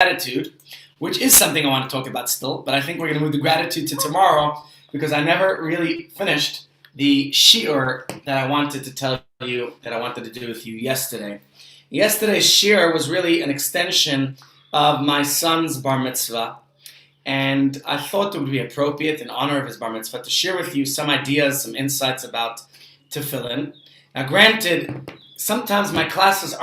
gratitude, which is something I want to talk about still, but I think we're going to move the gratitude to tomorrow because I never really finished the shiur that I wanted to tell you, that I wanted to do with you yesterday. Yesterday's shiur was really an extension of my son's bar mitzvah, and I thought it would be appropriate in honor of his bar mitzvah to share with you some ideas, some insights about tefillin. Now granted, sometimes my classes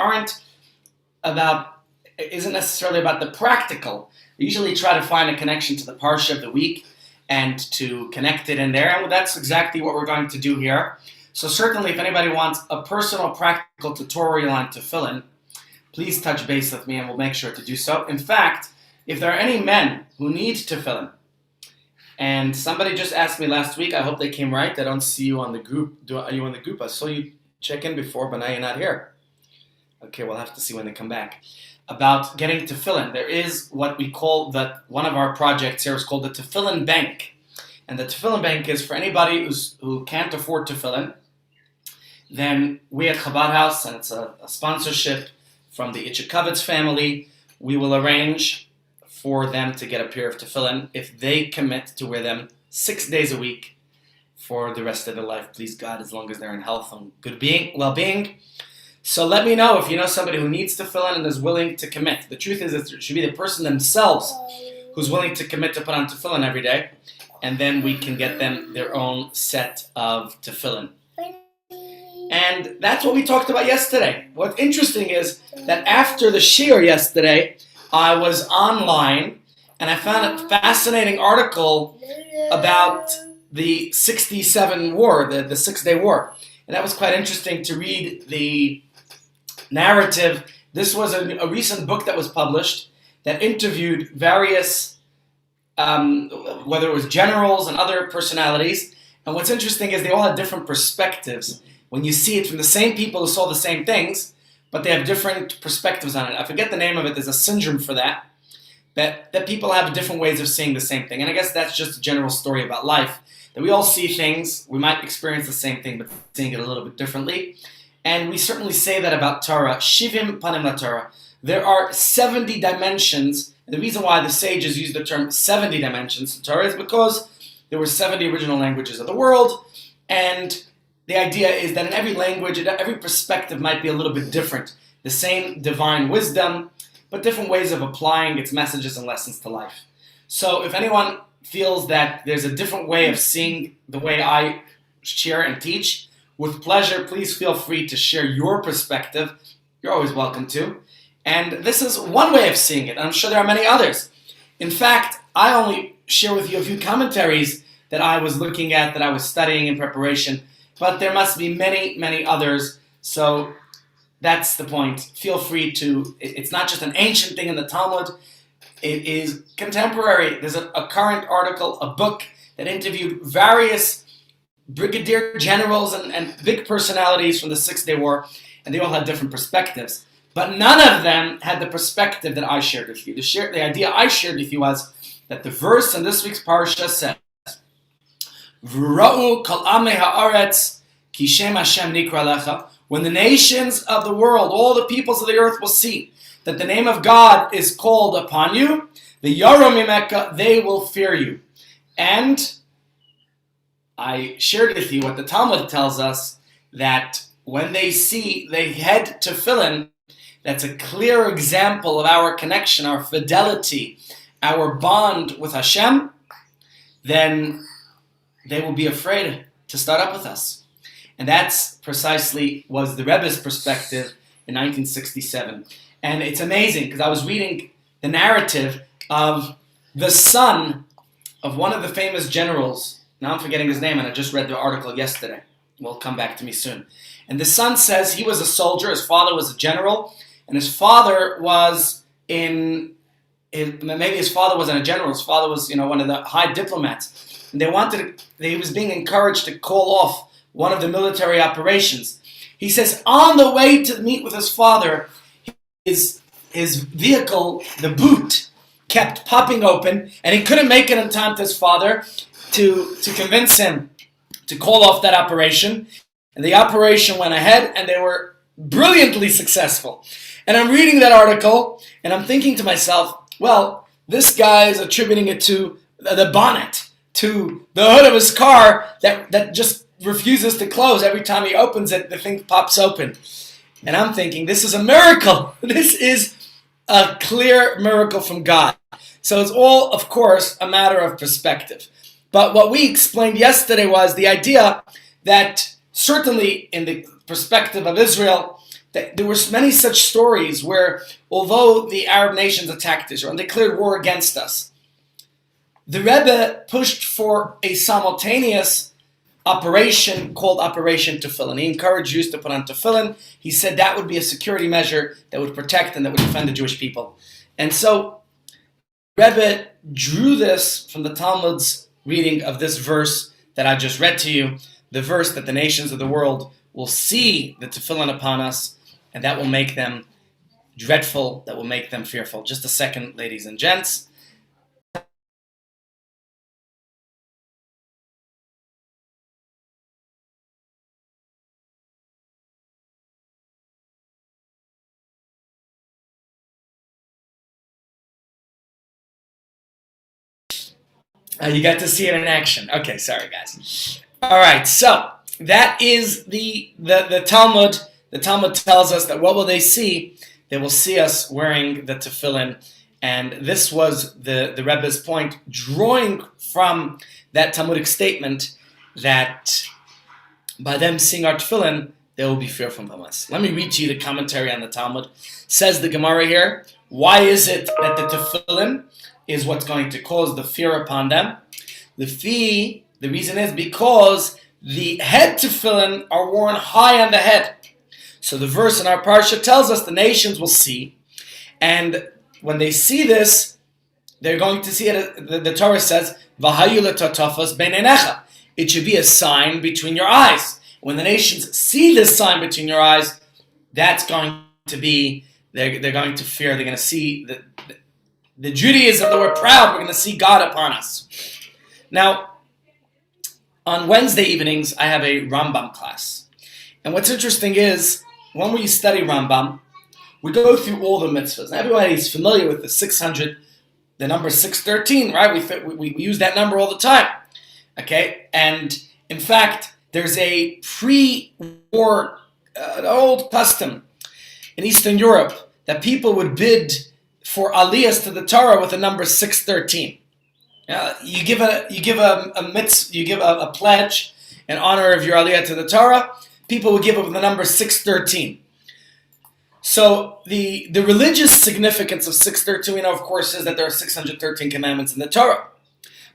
isn't necessarily about the practical. I usually try to find a connection to the parsha of the week and to connect it in there, and that's exactly what we're going to do here. So certainly if anybody wants a personal practical tutorial on tefillin, please touch base with me and we'll make sure to do so. In fact, if there are any men who need tefillin, and somebody just asked me last week, I hope they came right, I don't see you on the group. Are you on the group? I saw you check in before, but now you're not here. Okay, we'll have to see when they come back. About getting tefillin. There is what we call one of our projects here is called the Tefillin Bank. And the Tefillin Bank is for anybody who can't afford tefillin. Then we at Chabad House, and it's a sponsorship from the Itchakovitz family, we will arrange for them to get a pair of tefillin if they commit to wear them 6 days a week for the rest of their life. Please God, as long as they're in health and well-being. So let me know if you know somebody who needs tefillin and is willing to commit. The truth is it should be the person themselves who's willing to commit to put on tefillin every day, and then we can get them their own set of tefillin. And that's what we talked about yesterday. What's interesting is that after the shiur yesterday, I was online and I found a fascinating article about the 67 war, the 6-day war. And that was quite interesting to read the narrative. This was a recent book that was published that interviewed various, whether it was generals and other personalities. And what's interesting is they all had different perspectives. When you see it from the same people who saw the same things, but they have different perspectives on it. I forget the name of it. There's a syndrome for that people have different ways of seeing the same thing. And I guess that's just a general story about life, that we all see things, we might experience the same thing, but seeing it a little bit differently. And we certainly say that about Torah. Shivim panim laTorah. There are 70 dimensions. And the reason why the sages use the term 70 dimensions to Torah is because there were 70 original languages of the world, and the idea is that in every language, every perspective might be a little bit different. The same divine wisdom, but different ways of applying its messages and lessons to life. So if anyone feels that there's a different way of seeing the way I share and teach, with pleasure, please feel free to share your perspective. You're always welcome to. And this is one way of seeing it. I'm sure there are many others. In fact, I only share with you a few commentaries that I was looking at, that I was studying in preparation, but there must be many, many others. So that's the point. Feel free to, it's not just an ancient thing in the Talmud, it is contemporary. There's a current article, a book that interviewed various brigadier generals and big personalities from the 6-day war, and they all had different perspectives. But none of them had the perspective that I shared with you. The idea I shared with you was that the verse in this week's parsha says, V'ra'u kol amei ha'aretz ki shem Hashem nikra lecha. When the nations of the world, all the peoples of the earth will see that the name of God is called upon you, the yarom mimeka, they will fear you. And I shared with you what the Talmud tells us, that when they see the head tefillin, that's a clear example of our connection, our fidelity, our bond with Hashem, then they will be afraid to start up with us. And that's precisely was the Rebbe's perspective in 1967. And it's amazing, because I was reading the narrative of the son of one of the famous generals. Now I'm forgetting his name, and I just read the article yesterday. Will come back to me soon. And the son says he was a soldier, his father was a general, and his father was maybe his father wasn't a general, his father was, one of the high diplomats. And he was being encouraged to call off one of the military operations. He says, on the way to meet with his father, his vehicle, the boot, kept popping open, and he couldn't make it in time to his father to convince him to call off that operation. And the operation went ahead, and they were brilliantly successful. And I'm reading that article, and I'm thinking to myself, Well, this guy is attributing it to the bonnet, to the hood of his car that just refuses to close. Every time he opens it, the thing pops open. And I'm thinking, this is a miracle. This is a clear miracle from God. So it's all, of course, a matter of perspective. But what we explained yesterday was the idea that certainly in the perspective of Israel, that there were many such stories where, although the Arab nations attacked Israel and declared war against us, the Rebbe pushed for a simultaneous operation called Operation Tefillin. He encouraged Jews to put on tefillin. He said that would be a security measure that would protect and that would defend the Jewish people. And so Rebbe drew this from the Talmud's reading of this verse that I just read to you, the verse that the nations of the world will see the tefillin upon us, and that will make them dreadful, that will make them fearful. Just a second, ladies and gents. You got to see it in action. Okay, sorry guys. All right, so that is the Talmud. The Talmud tells us that what will they see? They will see us wearing the tefillin. And this was the Rebbe's point, drawing from that Talmudic statement that by them seeing our tefillin, they will be fearful from us. Let me read to you the commentary on the Talmud. Says the Gemara here, why is it that the tefillin is what's going to cause the fear upon them? The reason is because the head tefillin are worn high on the head. So the verse in our parsha tells us the nations will see, and when they see this, they're going to see it. The Torah says, "V'hayu letatafos beinenecha." It should be a sign between your eyes. When the nations see this sign between your eyes, that's going to be, they're going to fear. They're going to see the Judaism that we're proud. We're going to see God upon us. Now, on Wednesday evenings, I have a Rambam class. And what's interesting is, when we study Rambam, we go through all the mitzvahs. Now, everybody's familiar with the 600, the number 613, right? We use that number all the time. Okay? And in fact, there's a pre-war, an old custom in Eastern Europe that people would bid for aliyahs to the Torah with the number 613. You give a pledge in honor of your aliyah to the Torah. People would give it with the number 613. So the religious significance of 613, we know, of course, is that there are 613 commandments in the Torah.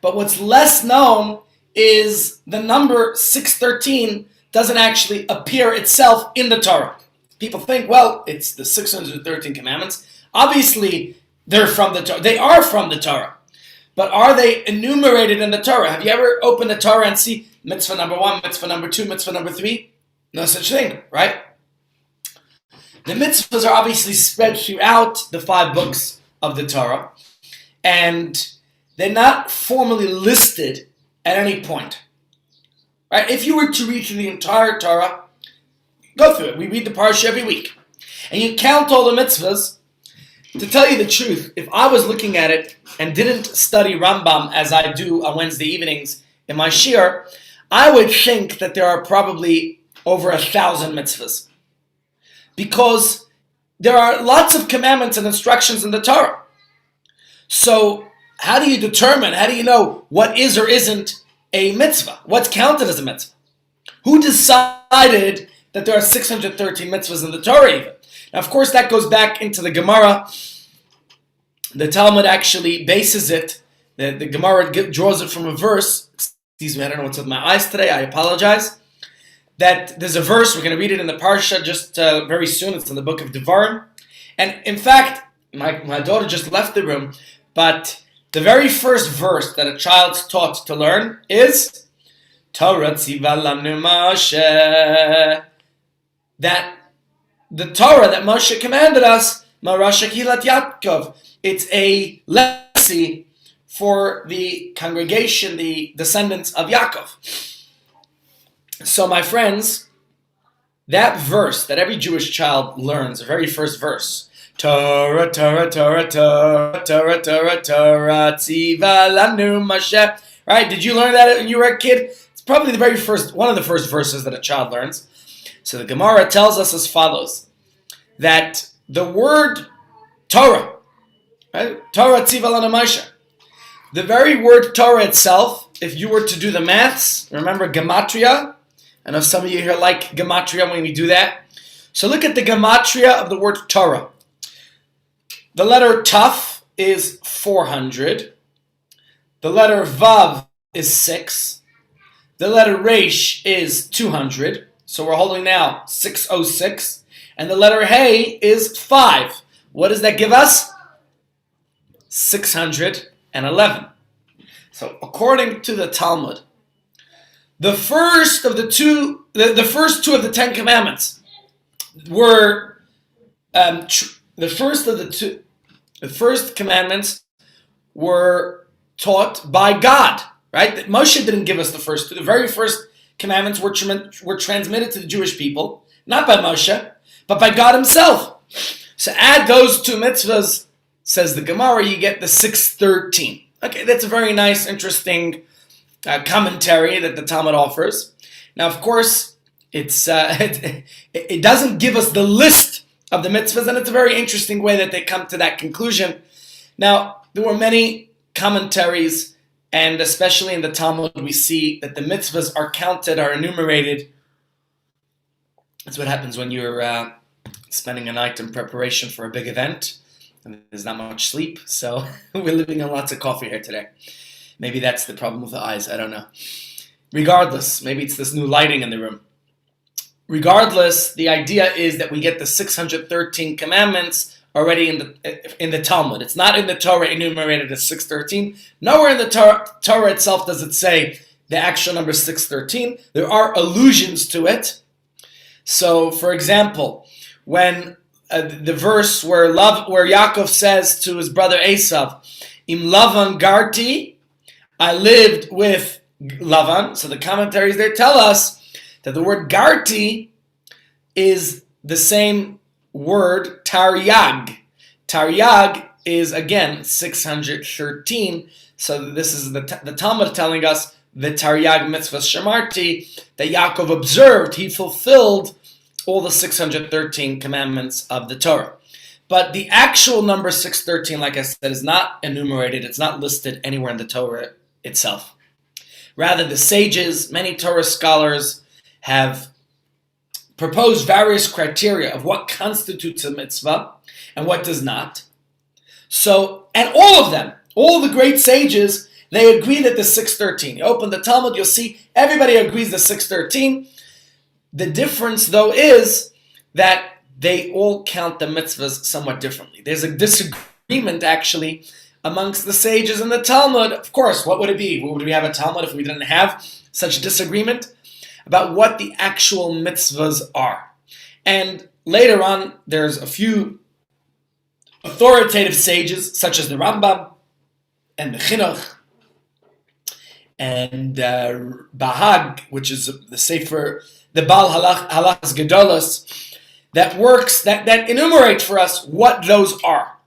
But what's less known is the number 613 doesn't actually appear itself in the Torah. People think, well, it's the 613 commandments. Obviously, they're from the Torah. They are from the Torah. But are they enumerated in the Torah? Have you ever opened the Torah and see mitzvah number 1, mitzvah number 2, mitzvah number 3? No such thing, right? The mitzvahs are obviously spread throughout the 5 books of the Torah, and they're not formally listed at any point. Right? If you were to read through the entire Torah, go through it. We read the parsha every week. And you count all the mitzvahs. To tell you the truth, if I was looking at it and didn't study Rambam as I do on Wednesday evenings in my shiur, I would think that there are probably over 1,000 mitzvahs. Because there are lots of commandments and instructions in the Torah. So how do you determine, how do you know what is or isn't a mitzvah? What's counted as a mitzvah? Who decided that there are 613 mitzvahs in the Torah even? Now, of course, that goes back into the Gemara. The Talmud actually bases it. The Gemara draws it from a verse. Excuse me, I don't know what's with my eyes today. I apologize. That there's a verse, we're going to read it in the Parsha just very soon. It's in the book of Devarim. And in fact, my daughter just left the room, but the very first verse that a child's taught to learn is Torah tziva lanu Moshe. That the Torah that Moshe commanded us, Marasha Kilat Yaakov, it's a legacy for the congregation, the descendants of Yaakov. So my friends, that verse that every Jewish child learns, the very first verse, Torah, Torah, Torah, Torah, Torah, Torah, Torah, Tziva lanu Moshe. Right? Did you learn that when you were a kid? It's probably one of the first verses that a child learns. So the Gemara tells us as follows, that the word Torah, right? Torah, Tziva lanu Moshe. The very word Torah itself, if you were to do the maths, remember gematria? I know some of you here like gematria when we do that. So look at the gematria of the word Torah. The letter Taf is 400. The letter Vav is 6. The letter Resh is 200. So we're holding now 606. And the letter Hey is 5. What does that give us? 611. So according to the Talmud, the first two of the Ten Commandments were the first commandments were taught by God, right? That Moshe didn't give us the first two. The very first commandments were transmitted to the Jewish people, not by Moshe, but by God himself. So add those two mitzvahs, says the Gemara, you get the 613. Okay, that's a very nice, interesting commentary that the Talmud offers. Now, of course, it doesn't give us the list of the mitzvahs, and it's a very interesting way that they come to that conclusion. Now, there were many commentaries, and especially in the Talmud, we see that the mitzvahs are counted, are enumerated. That's what happens when you're spending a night in preparation for a big event, and there's not much sleep, so we're living on lots of coffee here today. Maybe that's the problem with the eyes, I don't know. Regardless, maybe it's this new lighting in the room. Regardless, the idea is that we get the 613 commandments already in the Talmud. It's not in the Torah enumerated as 613. Nowhere in the Torah itself does it say the actual number 613. There are allusions to it. So, for example, when the verse where Yaakov says to his brother Esav, Im Lavan Garti, I lived with Lavan. So the commentaries there tell us that the word Garti is the same word Taryag. Taryag is again 613. So this is the Talmud telling us the Taryag mitzvah Shemarti that Yaakov observed. He fulfilled all the 613 commandments of the Torah. But the actual number 613, like I said, is not enumerated. It's not listed anywhere in the Torah itself. Rather, the sages, many Torah scholars, have proposed various criteria of what constitutes a mitzvah and what does not. So, and all of them, all the great sages, they agree that the 613. You open the Talmud, you'll see everybody agrees the 613. The difference, though, is that they all count the mitzvahs somewhat differently. There's a disagreement, actually, amongst the sages in the Talmud. Of course, what would it be? Would we have a Talmud if we didn't have such disagreement about what the actual mitzvahs are? And later on, there's a few authoritative sages, such as the Rambam and the Chinuch and Bahag, which is the Sefer, the Baal Halachas Gedolos, that enumerate for us what those are.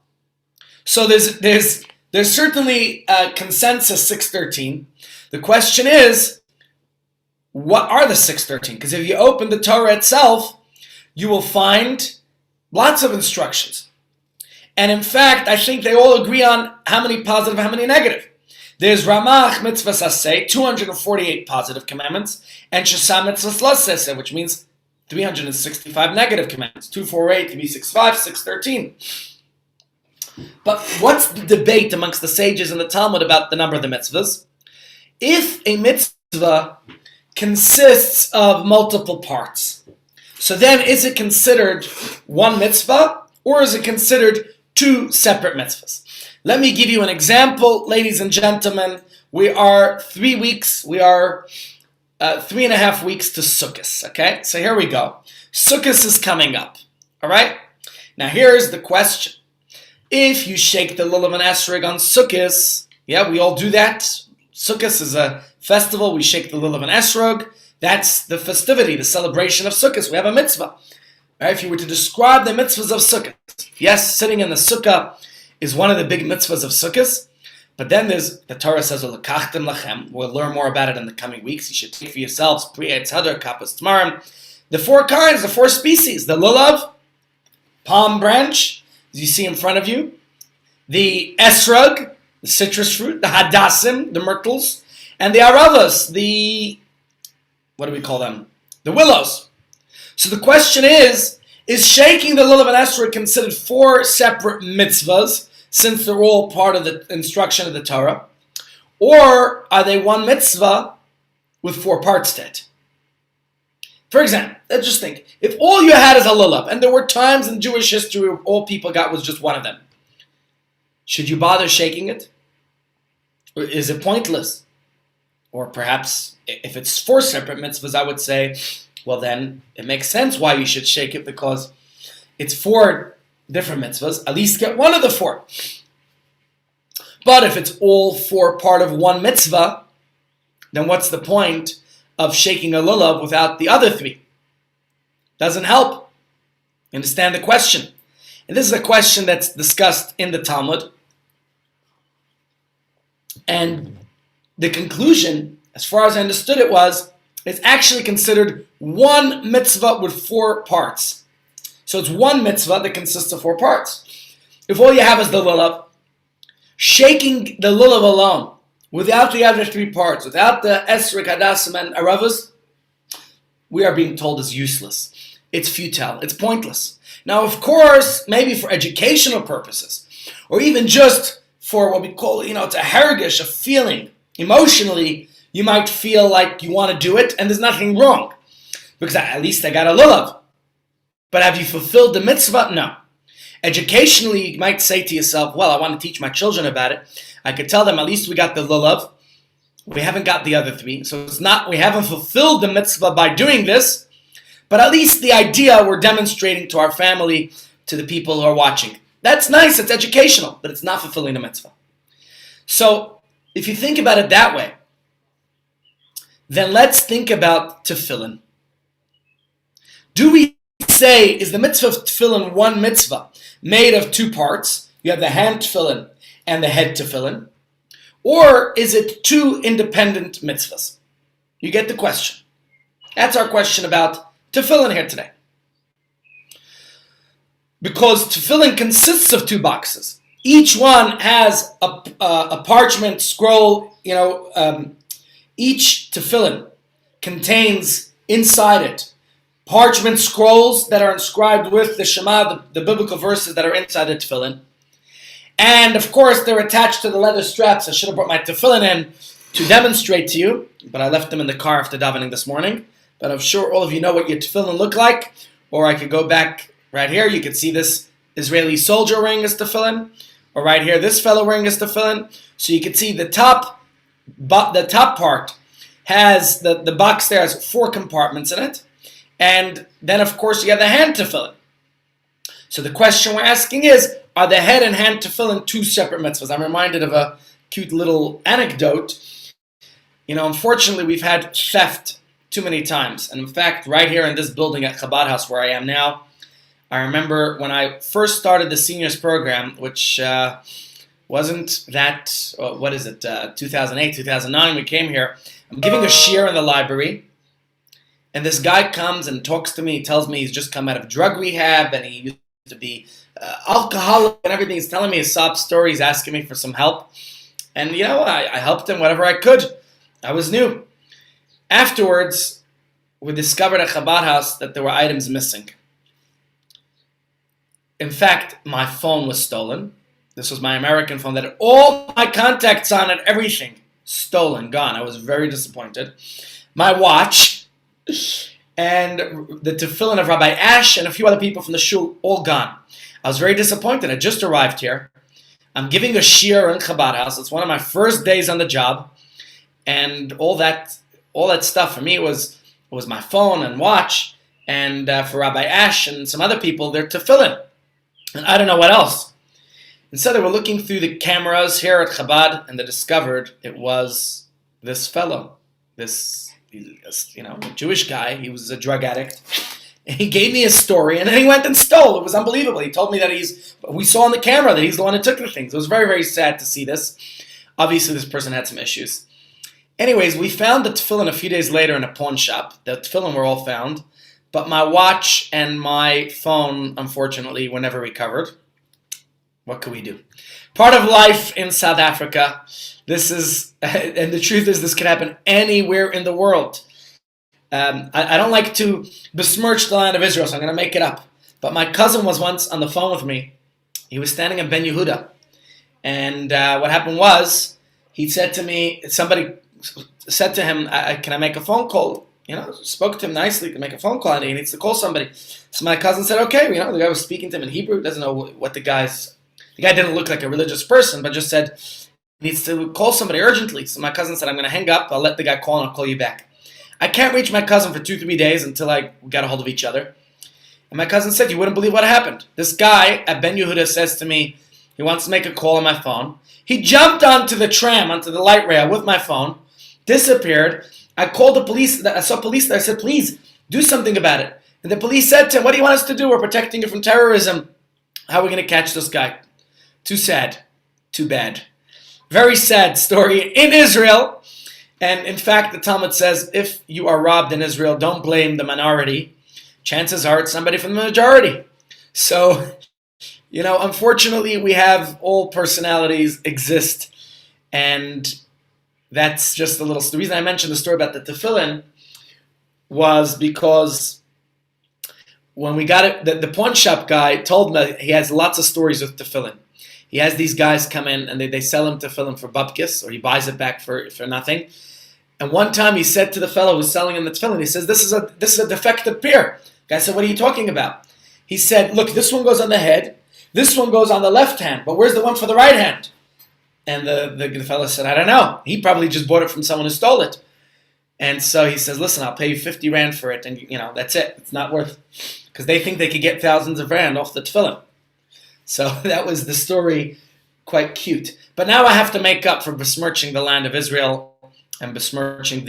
So there's certainly a consensus 613. The question is, what are the 613? Because if you open the Torah itself, you will find lots of instructions. And in fact, I think they all agree on how many positive, how many negative. There's Ramach Mitzvah Saseh, 248 positive commandments, and Shesam Mitzvah Saseh, which means 365 negative commandments. 248, 365, 613. But what's the debate amongst the sages in the Talmud about the number of the mitzvahs? If a mitzvah consists of multiple parts, so then is it considered one mitzvah, or is it considered two separate mitzvahs? Let me give you an example, ladies and gentlemen. We are 3 weeks, 3.5 weeks to Sukkot, okay? So here we go. Sukkot is coming up, all right? Now here's the question. If you shake the lulav and esrog on Sukkot, yeah, we all do that. Sukkot is a festival. We shake the lulav and esrog. That's the festivity, the celebration of Sukkot. We have a mitzvah. Right? If you were to describe the mitzvahs of Sukkot, yes, sitting in the Sukkah is one of the big mitzvahs of Sukkot, but then there's, the Torah says, "L'kachtem lachem." We'll learn more about it in the coming weeks. You should take for yourselves, Pri Eitz Hadar, Kapas Tamarim, the four kinds, the four species, the lulav, palm branch, as you see in front of you, the esrog, the citrus fruit, the hadassim, the myrtles, and the aravas, the, what do we call them? The willows. So the question is shaking the lulav and esrog considered four separate mitzvahs, since they're all part of the instruction of the Torah? Or are they one mitzvah with four parts to it? For example, let's just think, if all you had is a lulav, and there were times in Jewish history where all people got was just one of them, should you bother shaking it? Or is it pointless? Or perhaps, if it's four separate mitzvahs, I would say, well then, it makes sense why you should shake it, because it's four different mitzvahs, at least get one of the four. But if it's all four part of one mitzvah, then what's the point of shaking a lulav without the other three? Doesn't help. You understand the question? And this is a question that's discussed in the Talmud. And the conclusion, as far as I understood it, was it's actually considered one mitzvah with four parts. So it's one mitzvah that consists of four parts. If all you have is the lulav, shaking the lulav alone, without the other three parts, without the esrog, hadassim, and aravas, we are being told is useless. It's futile. It's pointless. Now, of course, maybe for educational purposes, or even just for what we call, it's a hergish, a feeling. Emotionally, you might feel like you want to do it, and there's nothing wrong, because at least I got a lulav. But have you fulfilled the mitzvah? No. Educationally, you might say to yourself, well, I want to teach my children about it. I could tell them, at least we got the lulav. We haven't got the other three. So it's not, we haven't fulfilled the mitzvah by doing this, but at least the idea we're demonstrating to our family, to the people who are watching. That's nice, it's educational, but it's not fulfilling the mitzvah. So if you think about it that way, then let's think about tefillin. Do we say, is the mitzvah of tefillin one mitzvah made of two parts? You have the hand tefillin and the head tefillin. Or is it two independent mitzvahs? You get the question. That's our question about tefillin here today. Because tefillin consists of two boxes. Each one has a parchment scroll, each tefillin contains inside it parchment scrolls that are inscribed with the Shema, the biblical verses that are inside the tefillin. And of course, they're attached to the leather straps. I should have brought my tefillin in to demonstrate to you, but I left them in the car after davening this morning. But I'm sure all of you know what your tefillin look like. Or I could go back right here. You could see this Israeli soldier wearing his tefillin. Or right here, this fellow wearing his tefillin. So you can see the top part has, the box there has four compartments in it. And then, of course, you have the hand tefillin. So the question we're asking is, are the head and hand tefillin two separate mitzvahs? I'm reminded of a cute little anecdote. Unfortunately, we've had theft too many times. And in fact, right here in this building at Chabad House where I am now, I remember when I first started the seniors program, which wasn't that, 2008, 2009, we came here. I'm giving a shiur in the library. And this guy comes and talks to me. He tells me he's just come out of drug rehab and he used to be alcoholic and everything. He's telling me his sob story. He's asking me for some help. And, I helped him whatever I could. I was new. Afterwards, we discovered at Chabad House that there were items missing. In fact, my phone was stolen. This was my American phone that had all my contacts on it, everything stolen, gone. I was very disappointed. My watch and the tefillin of Rabbi Ash and a few other people from the shul, all gone. I was very disappointed. I just arrived here. I'm giving a shiur in Chabad House. It's one of my first days on the job. And all that stuff, for me, it was my phone and watch. And for Rabbi Ash and some other people, their tefillin. And I don't know what else. And so they were looking through the cameras here at Chabad, and they discovered it was this fellow, this a Jewish guy. He was a drug addict. And he gave me his story, and then he went and stole. It was unbelievable. He told me that we saw on the camera that he's the one who took the things. It was very, very sad to see this. Obviously, this person had some issues. Anyways, we found the tefillin a few days later in a pawn shop. The tefillin were all found, but my watch and my phone, unfortunately, were never recovered. What can we do? Part of life in South Africa. This is, and the truth is, this can happen anywhere in the world. I don't like to besmirch the land of Israel, so I'm going to make it up. But my cousin was once on the phone with me. He was standing in Ben Yehuda. And what happened was, he said to me, somebody said to him, can I make a phone call? Spoke to him nicely to make a phone call, and he needs to call somebody. So my cousin said, okay, the guy was speaking to him in Hebrew, doesn't know what the guy didn't look like a religious person, but just said, he needs to call somebody urgently. So my cousin said, I'm going to hang up, I'll let the guy call and I'll call you back. I can't reach my cousin for 2-3 days until I got a hold of each other. And my cousin said, you wouldn't believe what happened. This guy at Ben Yehuda says to me, he wants to make a call on my phone. He jumped onto the tram, onto the light rail with my phone, disappeared. I called the police. I saw police there. I said, please, do something about it. And the police said to him, what do you want us to do? We're protecting you from terrorism. How are we going to catch this guy? Too sad. Too bad. Very sad story in Israel. And in fact, the Talmud says, if you are robbed in Israel, don't blame the minority. Chances are it's somebody from the majority. So, unfortunately, we have all personalities exist. And that's just a little... The reason I mentioned the story about the tefillin was because when we got it, the pawn shop guy told me he has lots of stories with tefillin. He has these guys come in and they sell him tefillin for bupkis, or he buys it back for nothing. And one time he said to the fellow who was selling him the tefillin, he says, this is a defective pair. The guy said, what are you talking about? He said, look, this one goes on the head, this one goes on the left hand, but where's the one for the right hand? And the fellow said, I don't know. He probably just bought it from someone who stole it. And so he says, listen, I'll pay you 50 rand for it, and that's it. It's not worth, because they think they could get thousands of rand off the tefillin. So that was the story, quite cute. But now I have to make up for besmirching the land of Israel and besmirching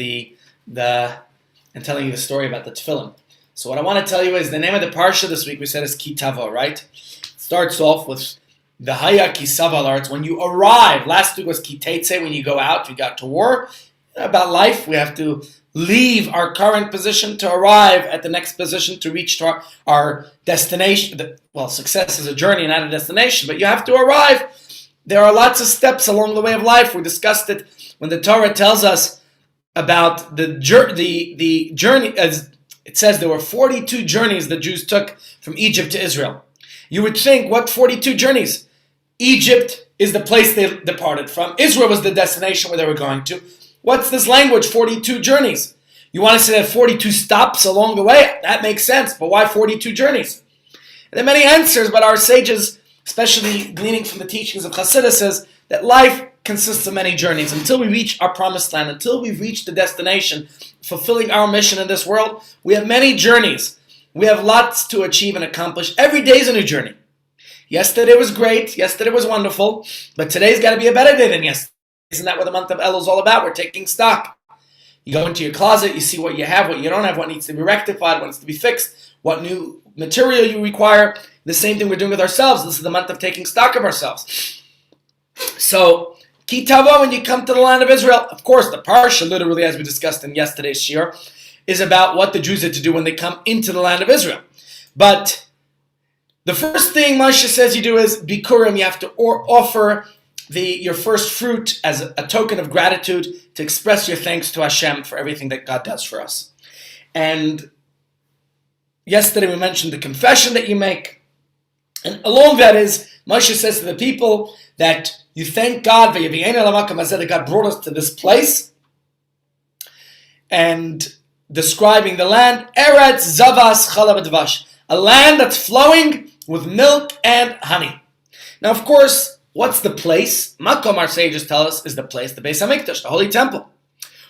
and telling you the story about the tefillin. So what I want to tell you is the name of the parsha this week we said is Ki Tavo, right? It starts off with the Haya Ki Sava. It's when you arrive. Last week was Ki Teitze, when you go out, you got to war. About life, we have to leave our current position to arrive at the next position to reach our destination. Well, success is a journey, not a destination, but you have to arrive. There are lots of steps along the way of life. We discussed it when the Torah tells us about the journey. As it says, there were 42 journeys the Jews took from Egypt to Israel. You would think, what 42 journeys? Egypt is the place they departed from. Israel was the destination where they were going to. What's this language, 42 journeys? You want to say that 42 stops along the way? That makes sense, but why 42 journeys? And there are many answers, but our sages, especially gleaning from the teachings of Chassidus, says that life consists of many journeys. Until we reach our promised land, until we've reached the destination, fulfilling our mission in this world, we have many journeys. We have lots to achieve and accomplish. Every day is a new journey. Yesterday was great. Yesterday was wonderful. But today's got to be a better day than yesterday. Isn't that what the month of Elul is all about? We're taking stock. You go into your closet, you see what you have, what you don't have, what needs to be rectified, what needs to be fixed, what new material you require. The same thing we're doing with ourselves. This is the month of taking stock of ourselves. So, Ki Tavo, when you come to the land of Israel, of course, the parsha, literally, as we discussed in yesterday's shiur, is about what the Jews had to do when they come into the land of Israel. But the first thing Moshe says you do is Bikurim. You have to offer your first fruit as a token of gratitude to express your thanks to Hashem for everything that God does for us. And yesterday we mentioned the confession that you make. And along that is, Moshe says to the people that you thank God that God brought us to this place. And describing the land, Eretz Zavas Chalav Dvash, a land that's flowing with milk and honey. Now, of course, what's the place? Makom, our sages tell us, is the place, the Beis HaMikdash, the Holy Temple.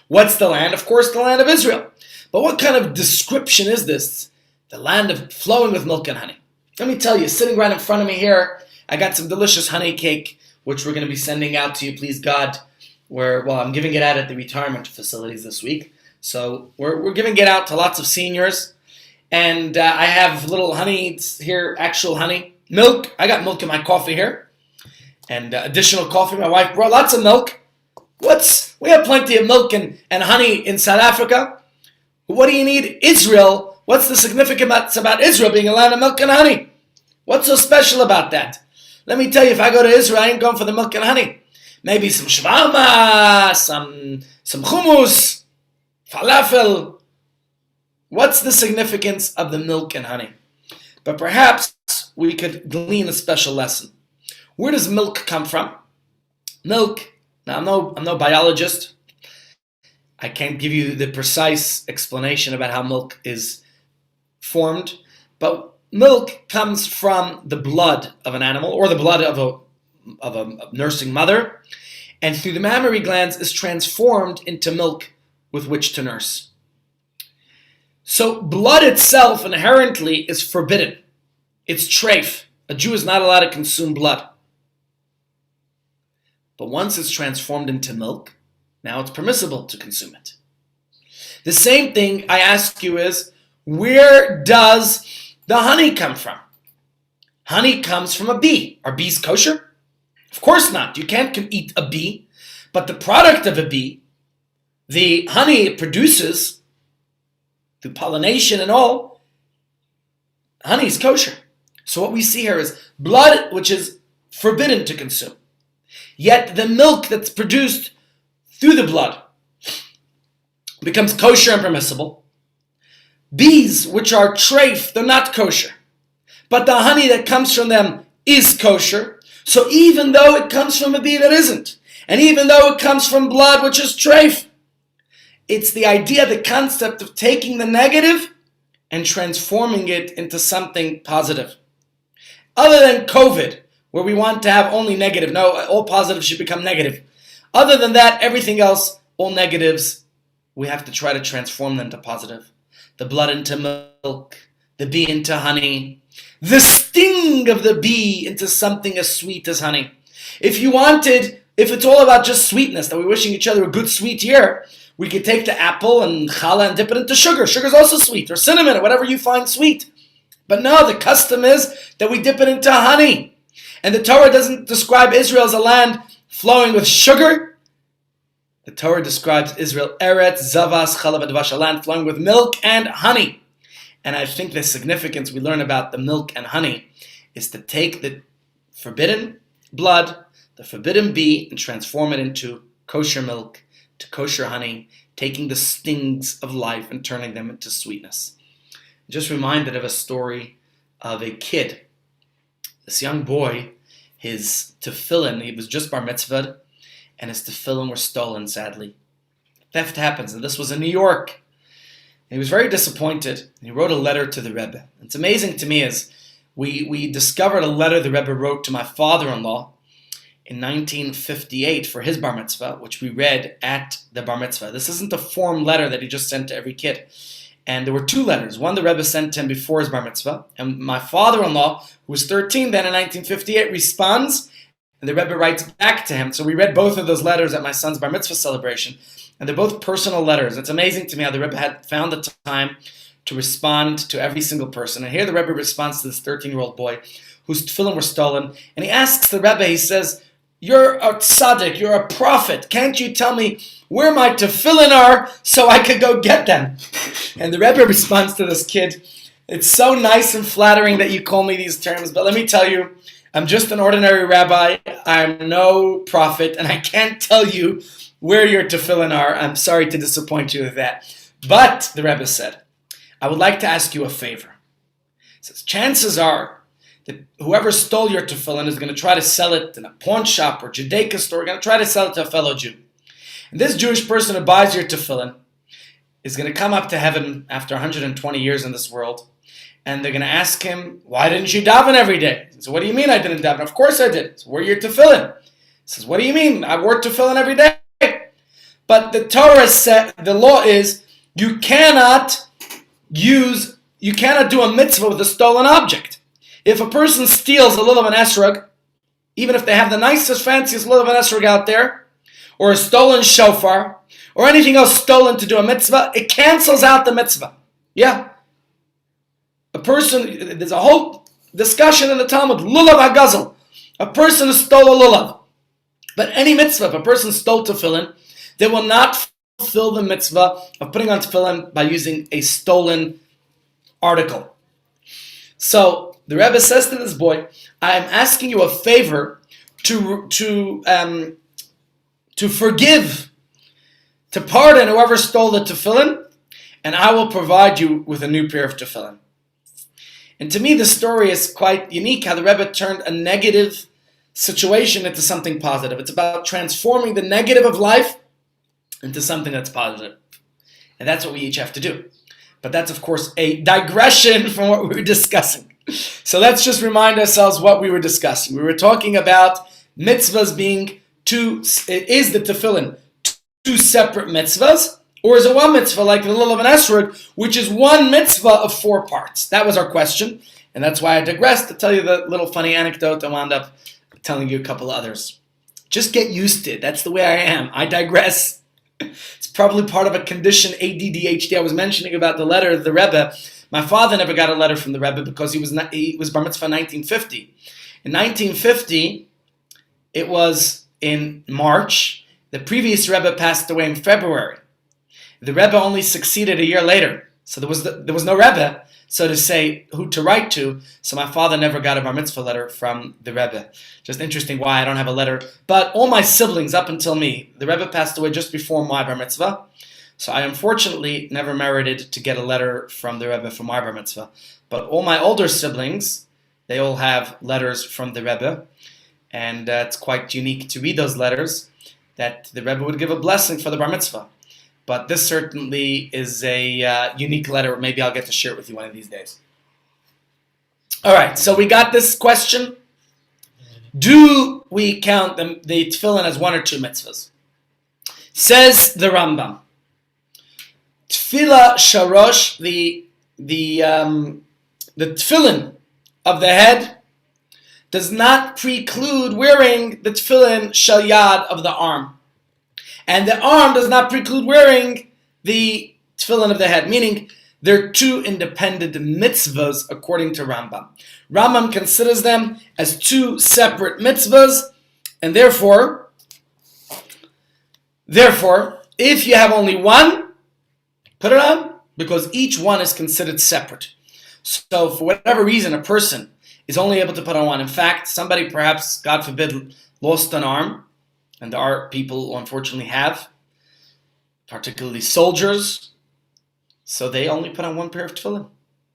What's the land? Of course, the land of Israel. But what kind of description is this? The land of flowing with milk and honey. Let me tell you, sitting right in front of me here, I got some delicious honey cake, which we're going to be sending out to you, please God. I'm giving it out at the retirement facilities this week. So we're giving it out to lots of seniors. And I have little honey here, actual honey. Milk. I got milk in my coffee here. And additional coffee. My wife brought lots of milk. We have plenty of milk and honey in South Africa. What do you need? Israel. What's the significance about Israel being allowed to milk and honey? What's so special about that? Let me tell you, if I go to Israel, I ain't going for the milk and honey. Maybe some shawarma, some hummus, falafel. What's the significance of the milk and honey? But perhaps we could glean a special lesson. Where does milk come from? Milk. Now, I'm no biologist. I can't give you the precise explanation about how milk is formed, but milk comes from the blood of an animal or the blood of a nursing mother, and through the mammary glands is transformed into milk with which to nurse. So blood itself inherently is forbidden. It's treif. A Jew is not allowed to consume blood. But once it's transformed into milk, now it's permissible to consume it. The same thing I ask you is, where does the honey come from? Honey comes from a bee. Are bees kosher? Of course not. You can't eat a bee. But the product of a bee, the honey it produces, through pollination and all, honey is kosher. So what we see here is blood which is forbidden to consume. Yet the milk that's produced through the blood becomes kosher and permissible. Bees, which are treif, they're not kosher. But the honey that comes from them is kosher. So even though it comes from a bee that isn't, and even though it comes from blood, which is treif, it's the idea, the concept of taking the negative and transforming it into something positive. Other than COVID, where we want to have only negative. No, all positives should become negative. Other than that, everything else, all negatives, we have to try to transform them to positive. The blood into milk, the bee into honey, the sting of the bee into something as sweet as honey. If it's all about just sweetness, that we're wishing each other a good sweet year, we could take the apple and challah and dip it into sugar. Sugar's also sweet, or cinnamon, or whatever you find sweet. But no, the custom is that we dip it into honey. And the Torah doesn't describe Israel as a land flowing with sugar. The Torah describes Israel, Eretz, Zavas, Chalav, Advash, a land flowing with milk and honey. And I think the significance we learn about the milk and honey is to take the forbidden blood, the forbidden bee, and transform it into kosher milk, to kosher honey, taking the stings of life and turning them into sweetness. I'm just reminded of a story of a kid. This young boy, his tefillin, he was just bar mitzvahed, and his tefillin were stolen, sadly. Theft happens, and this was in New York. And he was very disappointed. He wrote a letter to the Rebbe. It's amazing to me is we discovered a letter the Rebbe wrote to my father-in-law in 1958 for his bar mitzvah, which we read at the bar mitzvah. This isn't a form letter that he just sent to every kid. And there were two letters. One the Rebbe sent to him before his bar mitzvah. And my father-in-law, who was 13 then in 1958, responds. And the Rebbe writes back to him. So we read both of those letters at my son's bar mitzvah celebration. And they're both personal letters. It's amazing to me how the Rebbe had found the time to respond to every single person. And here the Rebbe responds to this 13-year-old boy whose tefillin were stolen. And he asks the Rebbe, he says, "You're a tzaddik, you're a prophet. Can't you tell me where my tefillin are so I could go get them?" And the Rebbe responds to this kid, "It's so nice and flattering that you call me these terms, but let me tell you, I'm just an ordinary rabbi. I'm no prophet, and I can't tell you where your tefillin are. I'm sorry to disappoint you with that. But," the Rebbe said, "I would like to ask you a favor." He says, "Chances are that whoever stole your tefillin is going to try to sell it in a pawn shop or Judaica store, going to try to sell it to a fellow Jew. And this Jewish person who buys your tefillin is going to come up to heaven after 120 years in this world, and they're going to ask him, 'Why didn't you daven every day?' He says, 'What do you mean I didn't daven?' 'Of course I did.' So, 'Where are your tefillin?' He says, 'What do you mean? I wore tefillin every day.' But the Torah said, the law is, you cannot do a mitzvah with a stolen object. If a person steals a lulav and esrog, even if they have the nicest, fanciest lulav and esrog out there, or a stolen shofar, or anything else stolen to do a mitzvah, it cancels out the mitzvah. Yeah. person, there's a whole discussion in the Talmud, lulav hagazel. A person stole a lulav. But any mitzvah, if a person stole tefillin, they will not fulfill the mitzvah of putting on tefillin by using a stolen article. So the Rebbe says to this boy, I am asking you a favor to forgive, to pardon whoever stole the tefillin, and I will provide you with a new pair of tefillin. And to me, the story is quite unique, how the Rebbe turned a negative situation into something positive. It's about transforming the negative of life into something that's positive. And that's what we each have to do. But that's, of course, a digression from what we were discussing. So let's just remind ourselves what we were discussing. We were talking about mitzvahs being is the tefillin two separate mitzvahs? Or is it one mitzvah like the lulav and esrog, which is one mitzvah of 4 parts? That was our question. And that's why I digressed to tell you the little funny anecdote. I wound up telling you a couple others. Just get used to it. That's the way I am. I digress. It's probably part of a condition, ADDHD. I was mentioning about the letter of the Rebbe. My father never got a letter from the Rebbe because he was bar mitzvah in 1950. In 1950, it was in March. The previous Rebbe passed away in February. The Rebbe only succeeded a year later. So there was no Rebbe, so to say, who to write to. So my father never got a bar mitzvah letter from the Rebbe. Just interesting why I don't have a letter. But all my siblings, up until me, the Rebbe passed away just before my bar mitzvah. So I unfortunately never merited to get a letter from the Rebbe for my bar mitzvah. But all my older siblings, they all have letters from the Rebbe. And it's quite unique to read those letters, that the Rebbe would give a blessing for the bar mitzvah. But this certainly is a unique letter. Maybe I'll get to share it with you one of these days. All right, so we got this question. Do we count the tefillin as 1 or 2 mitzvahs? Says the Rambam. Tefillah sharosh, the tefillin of the head, does not preclude wearing the tefillin shel yad of the arm. And the arm does not preclude wearing the tefillin of the head, meaning they're 2 independent mitzvahs according to Rambam. Rambam considers them as 2 separate mitzvahs, and therefore, if you have only one, put it on, because each one is considered separate. So for whatever reason, a person is only able to put on one. In fact, somebody perhaps, God forbid, lost an arm, and there are people who unfortunately have, particularly soldiers, so they only put on 1 pair of tefillin.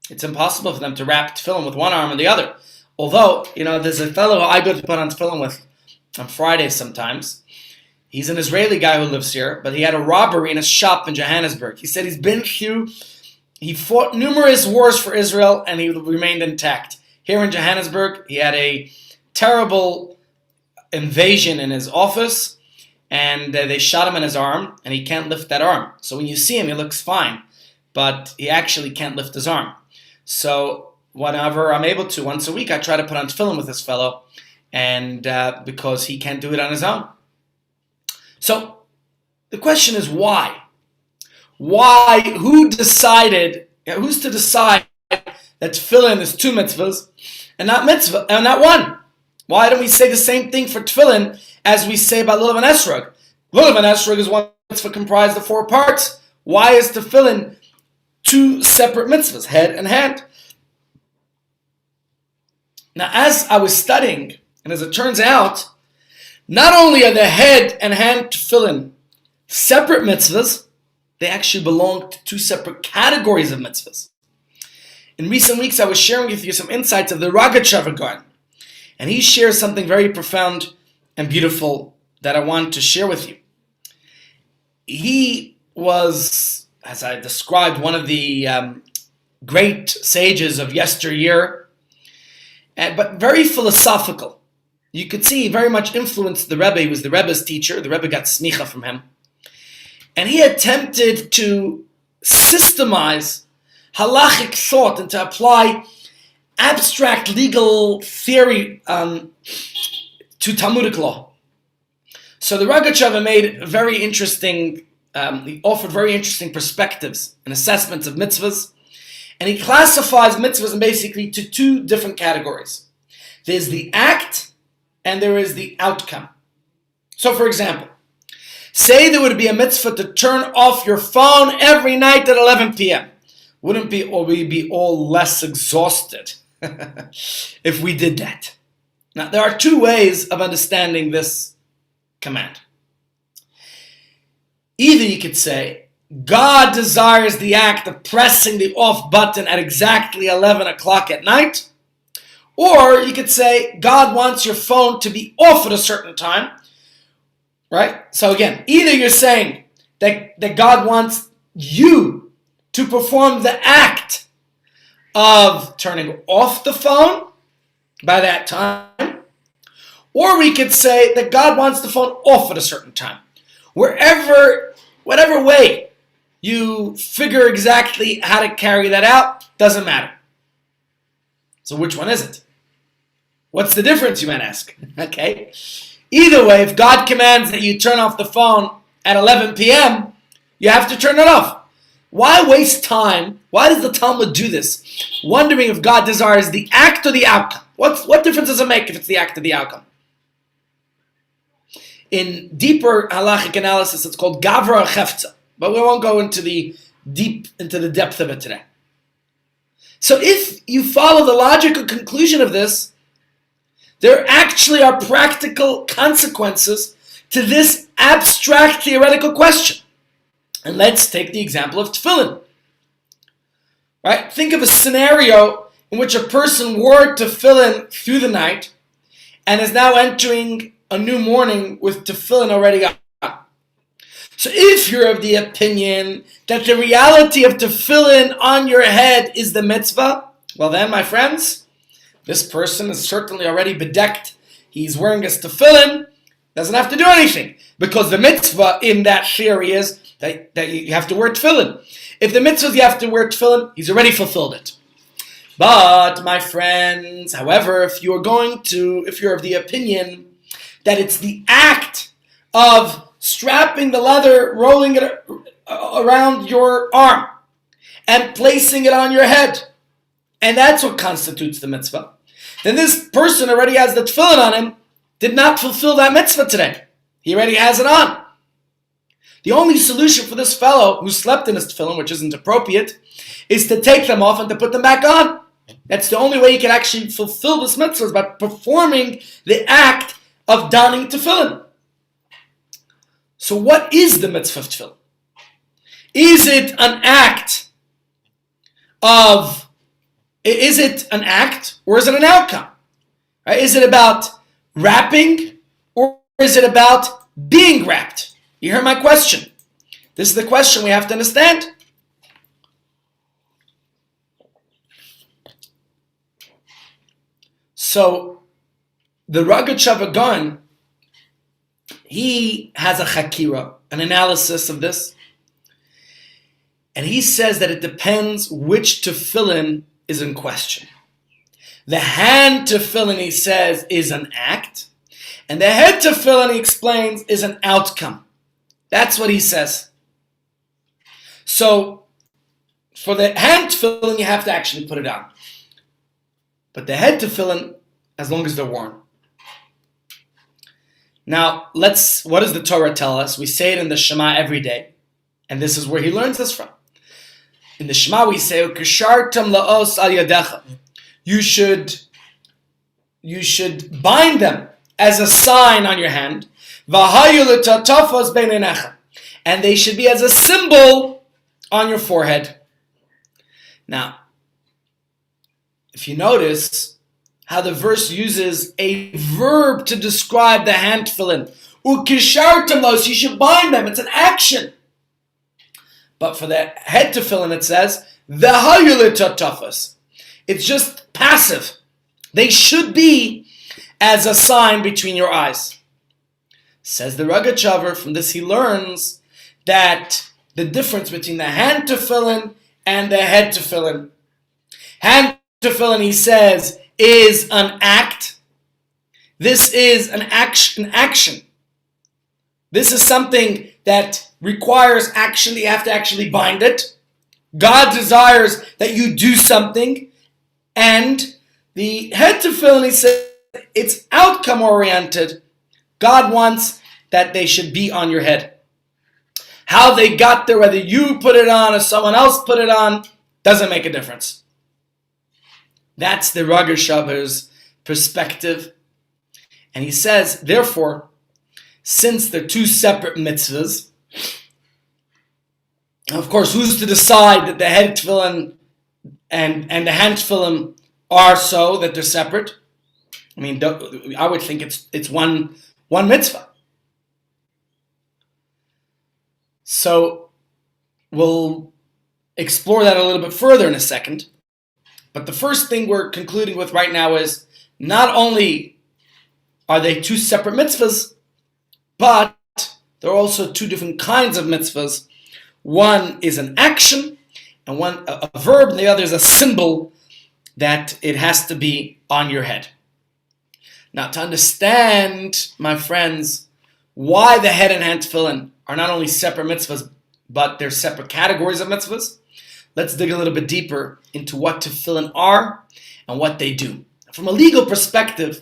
It's impossible for them to wrap tefillin with one arm and the other. Although, there's a fellow who I go to put on tefillin with on Fridays sometimes. He's an Israeli guy who lives here, but he had a robbery in his shop in Johannesburg. He said he fought numerous wars for Israel and he remained intact. Here in Johannesburg, he had a terrible invasion in his office, and they shot him in his arm, and he can't lift that arm. So when you see him, he looks fine, but he actually can't lift his arm. So whenever I'm able to, once a week, I try to put on tefillin with this fellow, and because he can't do it on his own. So the question is why? Why? Who's to decide that tefillin is 2 mitzvahs and not 1? Why don't we say the same thing for tefillin as we say about lulav and esrog? Lulav and esrog is 1 mitzvah comprised of 4 parts. Why is tefillin 2 separate mitzvahs, head and hand? Now, as I was studying, and as it turns out, not only are the head and hand tefillin separate mitzvahs, they actually belong to 2 separate categories of mitzvahs. In recent weeks, I was sharing with you some insights of the Rogatchover Gaon. And he shares something very profound and beautiful that I want to share with you. He was, as I described, one of the great sages of yesteryear, but very philosophical. You could see he very much influenced the Rebbe. He was the Rebbe's teacher. The Rebbe got smicha from him. And he attempted to systemize halachic thought and to apply abstract legal theory to Talmudic law. So the Rogatchover made very interesting, he offered very interesting perspectives and assessments of mitzvahs, And he classifies mitzvahs in basically to two different categories. There's the act and there is the outcome. So for example, say there would be a mitzvah to turn off your phone every night at 11 p.m. Wouldn't we be all less exhausted if we did that? Now, there are two ways of understanding this command. Either you could say, God desires the act of pressing the off button at exactly 11 o'clock at night. Or you could say, God wants your phone to be off at a certain time. Right? So again, either you're saying that God wants you to perform the act of turning off the phone by that time, or we could say that God wants the phone off at a certain time. Whatever way you figure exactly how to carry that out, doesn't matter. So which one is it? What's the difference, you might ask? Okay. Either way, if God commands that you turn off the phone at 11 p.m., you have to turn it off. Why waste time? Why does the Talmud do this? Wondering if God desires the act or the outcome. What difference does it make if it's the act or the outcome? In deeper halachic analysis, it's called gavra chefza, but we won't go into the depth of it today. So if you follow the logical conclusion of this, there actually are practical consequences to this abstract theoretical question. And let's take the example of tefillin. Right? Think of a scenario in which a person wore tefillin through the night and is now entering a new morning with tefillin already on. So if you're of the opinion that the reality of tefillin on your head is the mitzvah, well then, my friends, this person is certainly already bedecked. He's wearing his tefillin, doesn't have to do anything, because the mitzvah in that theory is that you have to wear tefillin. If the mitzvah is you have to wear tefillin, he's already fulfilled it. But, my friends, however, if you're of the opinion that it's the act of strapping the leather, rolling it around your arm, and placing it on your head, and that's what constitutes the mitzvah, then this person already has the tefillin on him, did not fulfill that mitzvah today. He already has it on. The only solution for this fellow who slept in his tefillin, which isn't appropriate, is to take them off and to put them back on. That's the only way you can actually fulfill this mitzvah, is by performing the act of donning tefillin. So what is the mitzvah of tefillin? Is it an act or is it an outcome? Right? Is it about wrapping or is it about being wrapped? You hear my question? This is the question we have to understand. So, the Rogatchover Gaon, he has a chakira, an analysis of this, and he says that it depends which tefillin is in question. The hand tefillin, he says, is an act, and the head tefillin, he explains, is an outcome. That's what he says. So, for the hand tefillin, you have to actually put it on. But the head tefillin, as long as they're worn. Now, what does the Torah tell us? We say it in the Shema every day, and this is where he learns this from. In the Shema we say, "Ukishartam laos al yadecha." You should bind them as a sign on your hand. V'hayu l'tatafos beinenecha, and they should be as a symbol on your forehead. Now, if you notice how the verse uses a verb to describe the hand tefillin, ukishartam laos, you should bind them. It's an action. But for the head tefillin, it says, v'hayu l'tatafos. It's just passive. They should be as a sign between your eyes. Says the Rogatchover, from this he learns that the difference between the hand tefillin and the head tefillin. Hand tefillin, he says, is an act. This is an action. This is something that requires action. You have to actually bind it. God desires that you do something, and the head tefillin, he said, it's outcome oriented. God wants that they should be on your head. How they got there, whether you put it on or someone else put it on, doesn't make a difference. That's the Ragashavar's perspective. And he says, therefore, since they're two separate mitzvahs, of course, who's to decide that the head tefillin and the hand tefillin are so that they're separate? I mean, I would think it's one mitzvah. So we'll explore that a little bit further in a second. But the first thing we're concluding with right now is not only are they two separate mitzvahs, but there are also two different kinds of mitzvahs. One is an action, and one a verb, and the other is a symbol that it has to be on your head. Now, to understand, my friends, why the head and hand tefillin are not only separate mitzvahs, but they're separate categories of mitzvahs, let's dig a little bit deeper into what tefillin are and what they do. From a legal perspective,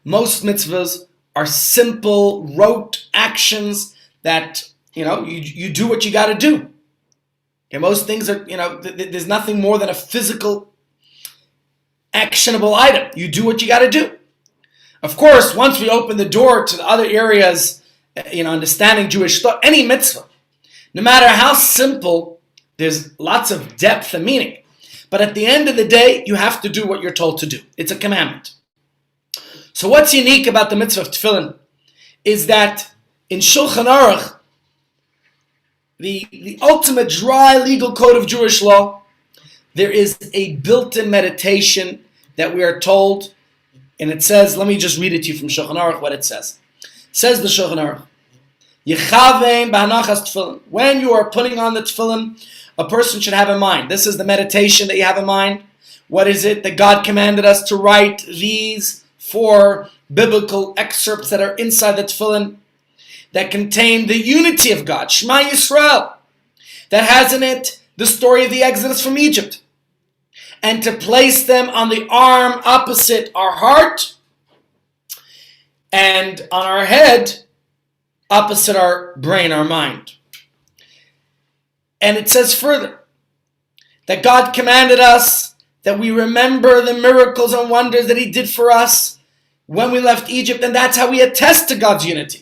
most mitzvahs are simple, rote actions that, you do what you got to do. Okay, most things are, there's nothing more than a physical, actionable item. You do what you got to do. Of course, once we open the door to the other areas, understanding Jewish thought, any mitzvah, no matter how simple, there's lots of depth and meaning. But at the end of the day, you have to do what you're told to do. It's a commandment. So what's unique about the mitzvah of tefillin is that in Shulchan Aruch, the ultimate dry legal code of Jewish law, there is a built-in meditation that we are told, and it says, let me just read it to you from Shulchan Aruch, what it says. It says the Shulchan Aruch, Yechavein b'hanachas tefillin. When you are putting on the tefillin, a person should have in mind. This is the meditation that you have in mind. What is it that God commanded us to write? These 4 biblical excerpts that are inside the tefillin that contain the unity of God, Shema Yisrael, that has in it the story of the Exodus from Egypt, and to place them on the arm opposite our heart and on our head opposite our brain, our mind. And it says further that God commanded us that we remember the miracles and wonders that He did for us when we left Egypt, and that's how we attest to God's unity.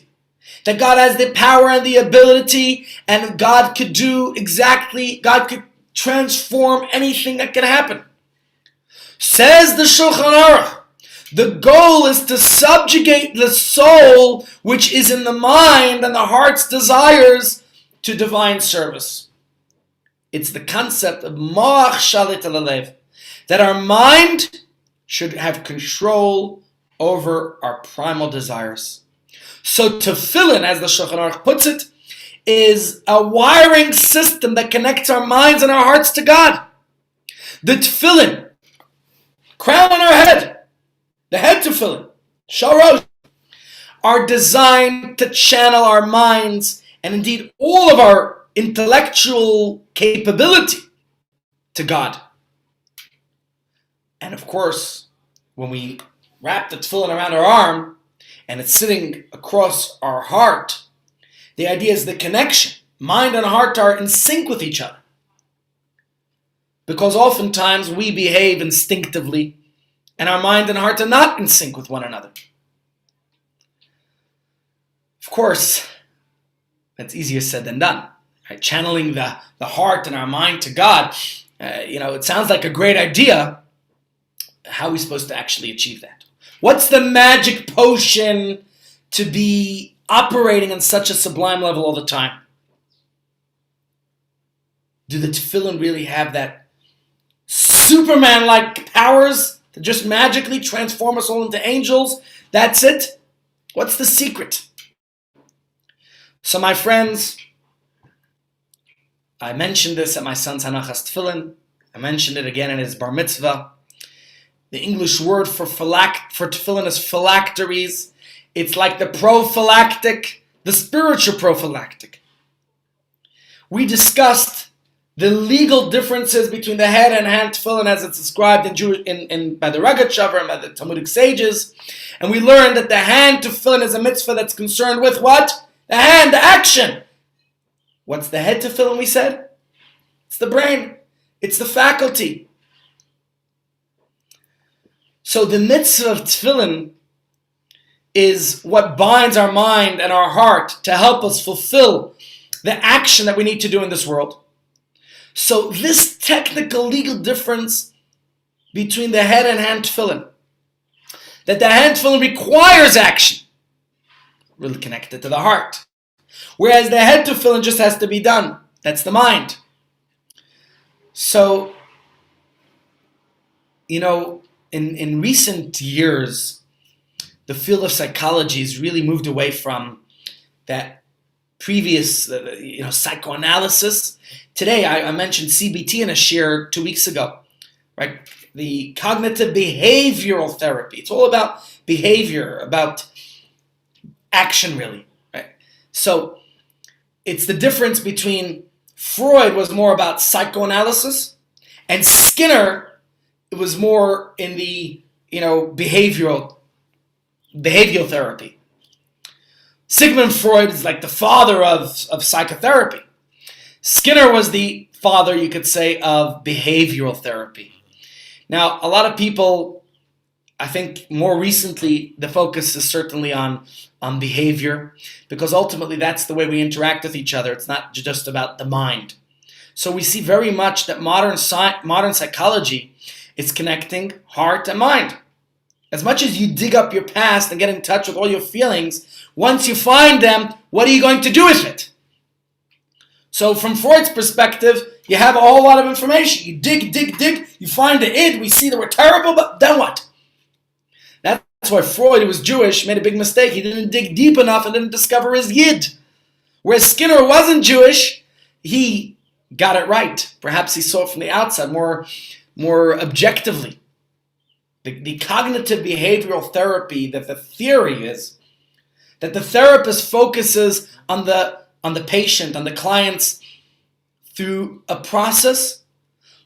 That God has the power and the ability, and God could transform anything that can happen. Says the Shulchan Aruch, the goal is to subjugate the soul, which is in the mind and the heart's desires, to divine service. It's the concept of moach shalit al halev, that our mind should have control over our primal desires. So tefillin, as the Shulchan Aruch puts it, is a wiring system that connects our minds and our hearts to God. The tefillin, crown on our head, the head tefillin, sharosh, are designed to channel our minds and indeed all of our intellectual capability to God. And of course, when we wrap the tefillin around our arm and it's sitting across our heart, the idea is the connection. Mind and heart are in sync with each other. Because oftentimes we behave instinctively and our mind and heart are not in sync with one another. Of course, that's easier said than done. Right? Channeling the heart and our mind to God, it sounds like a great idea. How are we supposed to actually achieve that? What's the magic potion to be operating on such a sublime level all the time? Do the tefillin really have that Superman-like powers to just magically transform us all into angels? That's it? What's the secret? So my friends, I mentioned this at my son's Hanachas Tefillin. I mentioned it again in his bar mitzvah. The English word for tefillin is phylacteries. It's like the prophylactic, the spiritual prophylactic. We discussed the legal differences between the head and hand tefillin as it's described by the Rogatchover and by the Talmudic sages. And we learned that the hand tefillin is a mitzvah that's concerned with what? The hand, the action. What's the head tefillin, we said? It's the brain. It's the faculty. So the mitzvah of tefillin is what binds our mind and our heart to help us fulfill the action that we need to do in this world. So this technical legal difference between the head and hand tefillin, that the hand tefillin requires action, really connected to the heart, whereas the head tefillin just has to be done. That's the mind. So, in recent years, the field of psychology has really moved away from that previous, psychoanalysis. Today, I mentioned CBT in a share 2 weeks ago, right? The cognitive behavioral therapy. It's all about behavior, about action, really, right? So it's the difference between Freud was more about psychoanalysis, and Skinner was more in the behavioral therapy. Sigmund Freud is like the father of psychotherapy. Skinner was the father, you could say, of behavioral therapy. Now, a lot of people, I think more recently, the focus is certainly on behavior, because ultimately that's the way we interact with each other. It's not just about the mind. So we see very much that modern psychology is connecting heart and mind. As much as you dig up your past and get in touch with all your feelings, once you find them, what are you going to do with it? So from Freud's perspective, you have a whole lot of information. You dig, you find the id, we see that we're terrible, but then what? That's why Freud, who was Jewish, made a big mistake. He didn't dig deep enough and didn't discover his yid. Whereas Skinner wasn't Jewish, he got it right. Perhaps he saw it from the outside, more objectively. The cognitive behavioral therapy, that the theory is that the therapist focuses on the patient, on the clients through a process,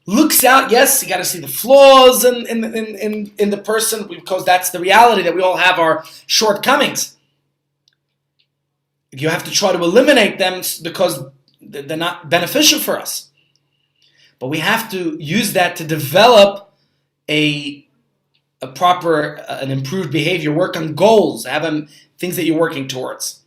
looks out, yes, you got to see the flaws in the person, because that's the reality, that we all have our shortcomings. You have to try to eliminate them because they're not beneficial for us. But we have to use that to develop an improved behavior, work on goals, have things that you're working towards.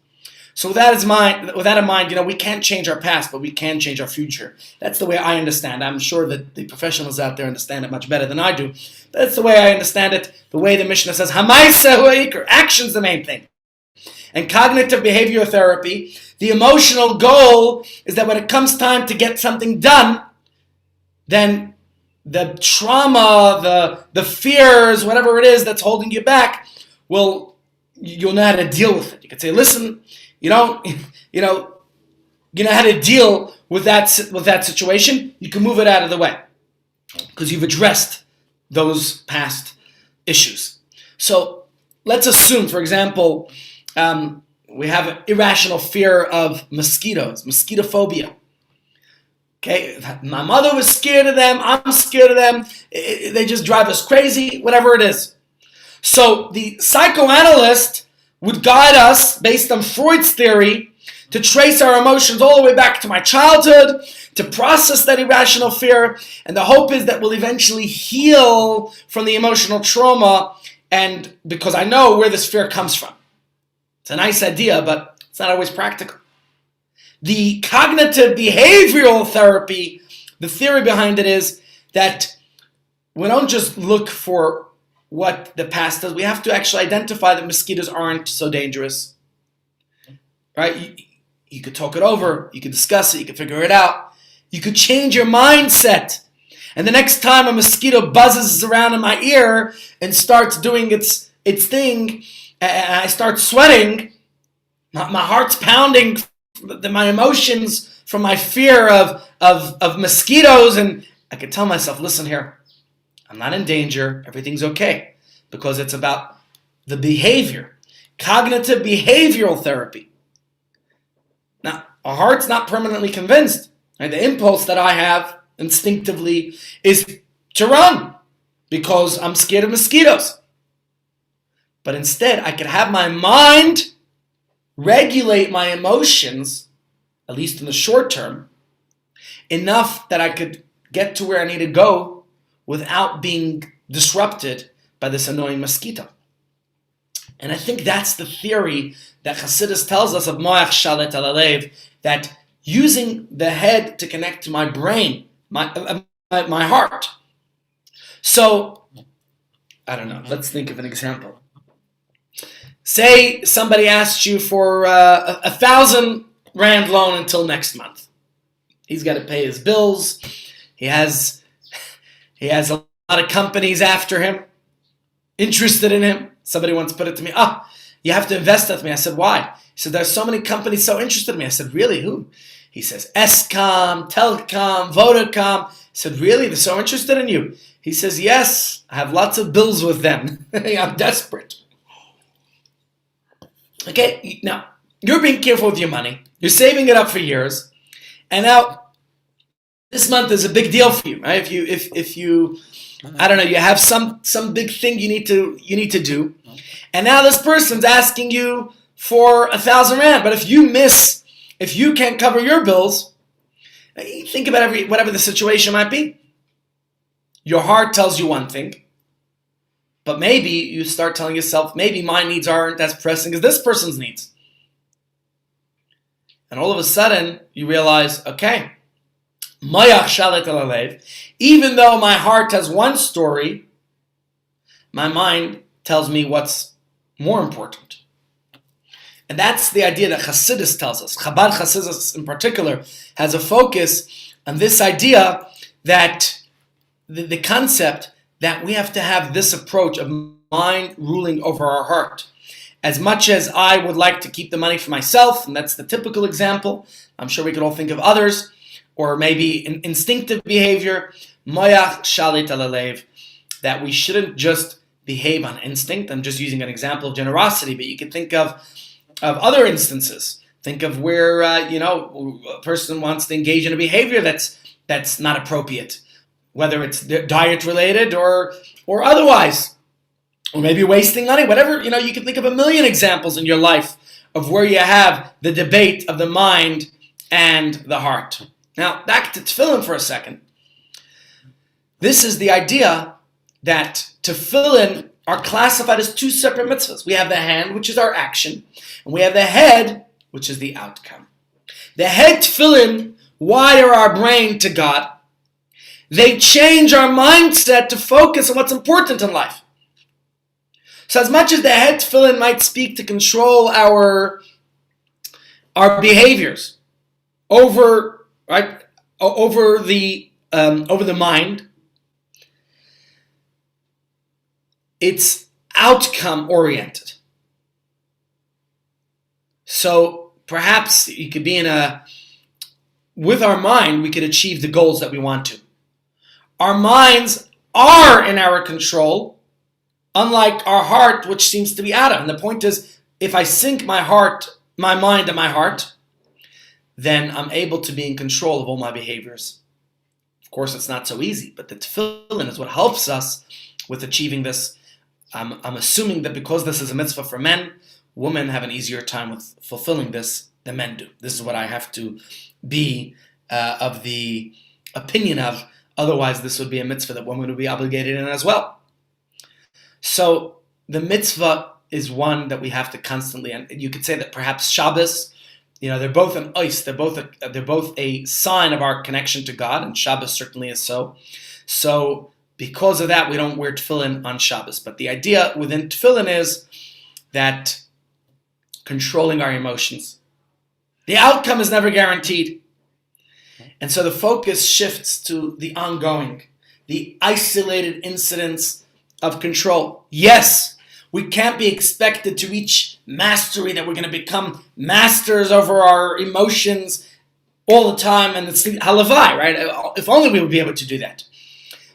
So with that in mind, we can't change our past, but we can change our future. That's the way I understand. I'm sure that the professionals out there understand it much better than I do. But that's the way I understand it. The way the Mishnah says, "Hamaisa hu ikar." Action's the main thing. And cognitive behavior therapy, the emotional goal is that when it comes time to get something done, then the trauma, the fears, whatever it is that's holding you back, you'll know how to deal with it. You could say, listen, you know how to deal with that situation. You can move it out of the way because you've addressed those past issues. So let's assume, for example, we have an irrational fear of mosquitoes, mosquitophobia. Okay, my mother was scared of them. I'm scared of them. They just drive us crazy, whatever it is. So the psychoanalyst would guide us, based on Freud's theory, to trace our emotions all the way back to my childhood, to process that irrational fear, and the hope is that we'll eventually heal from the emotional trauma, and because I know where this fear comes from. It's a nice idea, but it's not always practical. The cognitive behavioral therapy, the theory behind it is that we don't just look for what the past does. We have to actually identify that mosquitoes aren't so dangerous. Right? You could talk it over. You could discuss it. You could figure it out. You could change your mindset. And the next time a mosquito buzzes around in my ear and starts doing its thing, and I start sweating, my heart's pounding, my emotions from my fear of mosquitoes, and I could tell myself, listen here, I'm not in danger, everything's okay, because it's about the behavior. Cognitive behavioral therapy. Now, our heart's not permanently convinced. Right? The impulse that I have instinctively is to run because I'm scared of mosquitoes. But instead, I could have my mind regulate my emotions, at least in the short term, enough that I could get to where I need to go without being disrupted by this annoying mosquito. And I think that's the theory that Chassidus tells us of Moach Shalet al Alev, that using the head to connect to my brain, my heart. So, I don't know, let's think of an example. Say somebody asks you for a 1,000 Rand loan until next month. He's got to pay his bills. He has a lot of companies after him, interested in him. Somebody once put it to me, you have to invest with me. I said, why? He said, there's so many companies so interested in me. I said, really, who? He says, Escom, Telecom, Vodacom. I said, really? They're so interested in you? He says, yes, I have lots of bills with them. I'm desperate. Okay, now, you're being careful with your money. You're saving it up for years. And now, this month is a big deal for you, right? If you I don't know, you have some big thing you need to do. And now this person's asking you for 1,000 Rand. But if you can't cover your bills, think about whatever the situation might be. Your heart tells you one thing, but maybe you start telling yourself, maybe my needs aren't as pressing as this person's needs. And all of a sudden, you realize, okay, even though my heart has one story, my mind tells me what's more important. And that's the idea that Chassidus tells us. Chabad Chassidus in particular has a focus on this idea that the concept that we have to have this approach of mind ruling over our heart. As much as I would like to keep the money for myself, and that's the typical example, I'm sure we could all think of others, or maybe an instinctive behavior, moyach shalit al alev, that we shouldn't just behave on instinct. I'm just using an example of generosity, but you could think of other instances. Think of where a person wants to engage in a behavior that's not appropriate, whether it's diet related or otherwise, or maybe wasting money, whatever. You can think of a million examples in your life of where you have the debate of the mind and the heart. Now, back to tefillin for a second. This is the idea that tefillin are classified as two separate mitzvahs. We have the hand, which is our action, and we have the head, which is the outcome. The head tefillin wire our brain to God. They change our mindset to focus on what's important in life. So as much as the head tefillin might speak to control our behaviors over the mind, it's outcome oriented. So perhaps you could be with our mind, we could achieve the goals that we want to. Our minds are in our control, unlike our heart, which seems to be out of. And the point is, if I sync my mind and my heart, then I'm able to be in control of all my behaviors. Of course, it's not so easy, but the tefillin is what helps us with achieving this. I'm assuming that because this is a mitzvah for men, women have an easier time with fulfilling this than men do. This is what I have to be of the opinion of. Otherwise, this would be a mitzvah that women would be obligated in as well. So the mitzvah is one that we have to constantly, and you could say that perhaps Shabbos, they're both an ois, they're both a sign of our connection to God, and Shabbos certainly is so. So because of that, we don't wear tefillin on Shabbos. But the idea within tefillin is that controlling our emotions. The outcome is never guaranteed. And so the focus shifts to the ongoing, the isolated incidents of control. Yes, we can't be expected to reach mastery, that we're going to become masters over our emotions all the time, and it's halavai, right? If only we would be able to do that.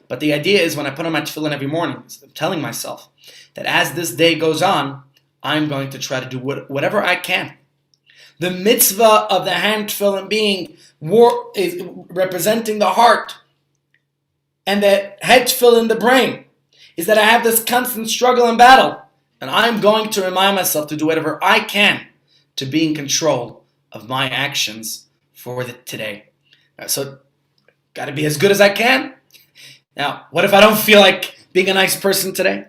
But the idea is, when I put on my tefillin every morning, I'm telling myself that as this day goes on, I'm going to try to do whatever I can. the mitzvah of the hand tefillin being is representing the heart, and the head tefillin the brain, is that I have this constant struggle and battle, and I'm going to remind myself to do whatever I can to be in control of my actions for today. So, got to be as good as I can. Now, what if I don't feel like being a nice person today?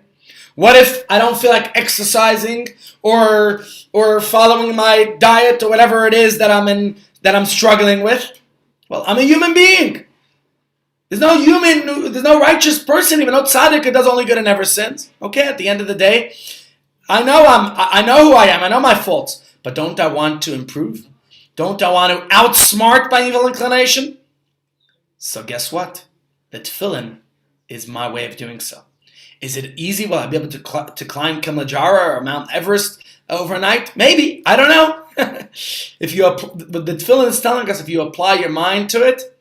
What if I don't feel like exercising or following my diet or whatever it is that I'm struggling with? Well, I'm a human being. There's no righteous person, even no tzaddik who does only good and never sins. Okay, at the end of the day, I know who I am. I know my faults, but don't I want to improve? Don't I want to outsmart my evil inclination? So guess what? The tefillin is my way of doing so. Is it easy? Will I be able to climb Kilimanjaro or Mount Everest overnight? Maybe. I don't know. But the tefillin is telling us, if you apply your mind to it,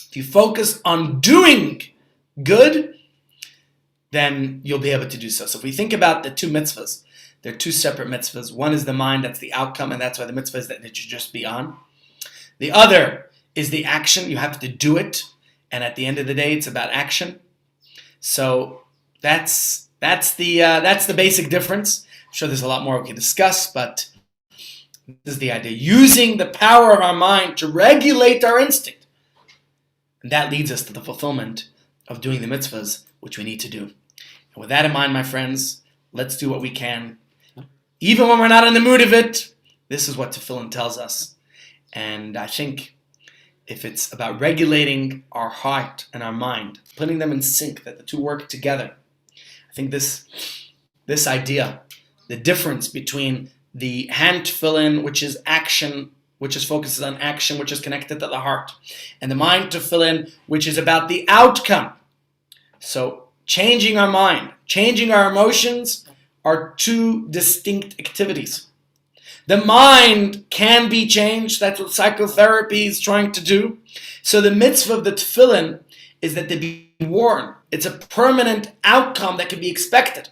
if you focus on doing good, then you'll be able to do so. So if we think about the two mitzvahs, they're two separate mitzvahs. One is the mind, that's the outcome, and that's why the mitzvah is that it should just be on. The other is the action. You have to do it, and at the end of the day, it's about action. So that's the basic difference. I'm sure there's a lot more we can discuss, but this is the idea. Using the power of our mind to regulate our instinct. And that leads us to the fulfillment of doing the mitzvahs, which we need to do. And with that in mind, my friends, let's do what we can. Even when we're not in the mood of it, this is what tefillin tells us. And I think if it's about regulating our heart and our mind, putting them in sync, that the two work together, I think this idea, the difference between the hand tefillin, which is action, which is focuses on action, which is connected to the heart, and the mind tefillin, which is about the outcome. So changing our mind, changing our emotions are two distinct activities. The mind can be changed. That's what psychotherapy is trying to do. So the mitzvah of the tefillin is that they be worn. It's a permanent outcome that can be expected.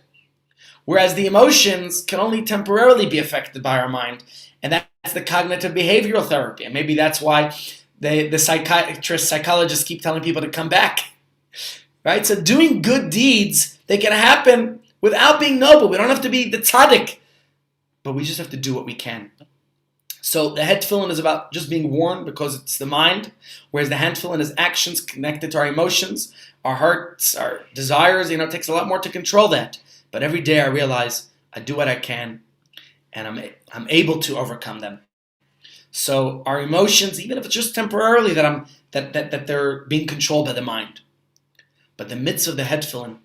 Whereas the emotions can only temporarily be affected by our mind. And that's the cognitive behavioral therapy. And maybe that's why the psychologists keep telling people to come back. Right? So doing good deeds, they can happen without being noble. We don't have to be the tzaddik. But we just have to do what we can. So the head tefillin is about just being worn because it's the mind, whereas the hand tefillin is actions connected to our emotions, our hearts, our desires. It takes a lot more to control that. But every day I realize I do what I can, and I'm able to overcome them. So our emotions, even if it's just temporarily, that they're being controlled by the mind. But the mitzvah of the head tefillin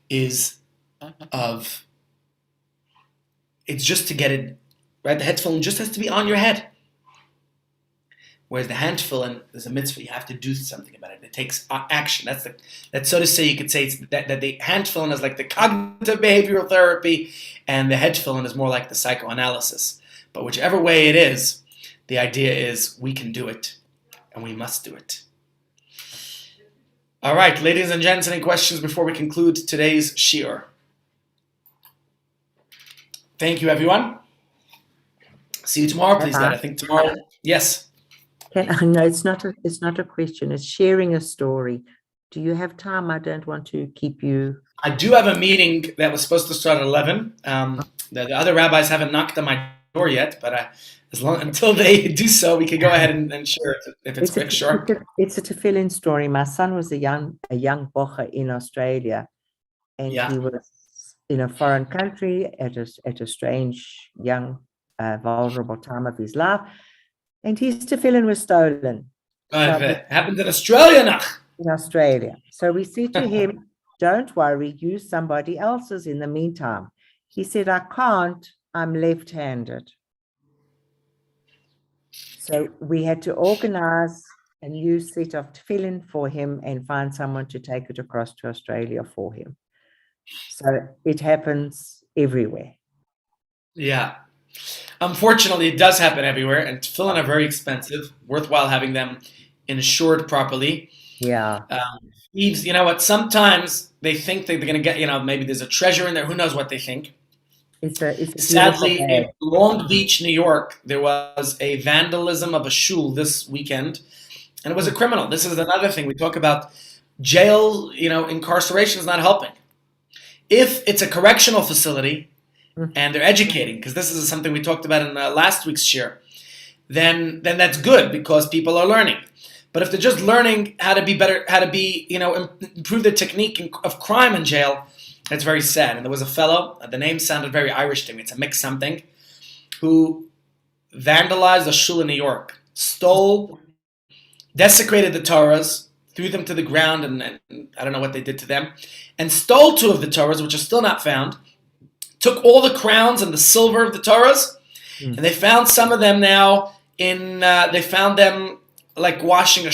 is it's just to get it right. The head tefillin just has to be on your head. Whereas the hand tefillin is a mitzvah. You have to do something about it. It takes action. That's so to say. You could say that the hand tefillin is like the cognitive behavioral therapy, and the head tefillin is more like the psychoanalysis. But whichever way it is, the idea is we can do it, and we must do it. All right, ladies and gents, any questions before we conclude today's shiur? Thank you, everyone. See you tomorrow, please, Dad. I think tomorrow. Yes. No, it's not a question. It's sharing a story. Do you have time? I don't want to keep you. I do have a meeting that was supposed to start at 11. The other rabbis haven't knocked on my door yet, but until they do so, we can go ahead and share it if it's quick. Sure. It's a tefillin story. My son was a young bocher in Australia, and he was in a foreign country at a strange, young, vulnerable time of his life, and his tefillin was stolen. It happened in Australia now. In Australia. So we said to him, don't worry, use somebody else's in the meantime. He said, I can't, I'm left-handed. So we had to organize a new set of tefillin for him and find someone to take it across to Australia for him. So it happens everywhere. Yeah. Unfortunately, it does happen everywhere, and tefillin are very expensive. Worthwhile having them insured properly. Yeah. You know what? Sometimes they think that they're going to get, maybe there's a treasure in there. Who knows what they think? It's a beautiful Sadly, in day. Long Beach, New York, there was a vandalism of a shul this weekend, and it was a criminal. This is another thing we talk about. Jail, incarceration is not helping. If it's a correctional facility and they're educating, because this is something we talked about in last week's share, then that's good because people are learning. But if they're just learning how to be better, improve the technique of crime in jail, that's very sad. And there was a fellow, the name sounded very Irish to me, it's a mix something, who vandalized a shul in New York, stole, desecrated the Torahs, threw them to the ground, and I don't know what they did to them, and stole 2 of the Torahs, which are still not found, took all the crowns and the silver of the Torahs, and they found some of them now they found them like washing a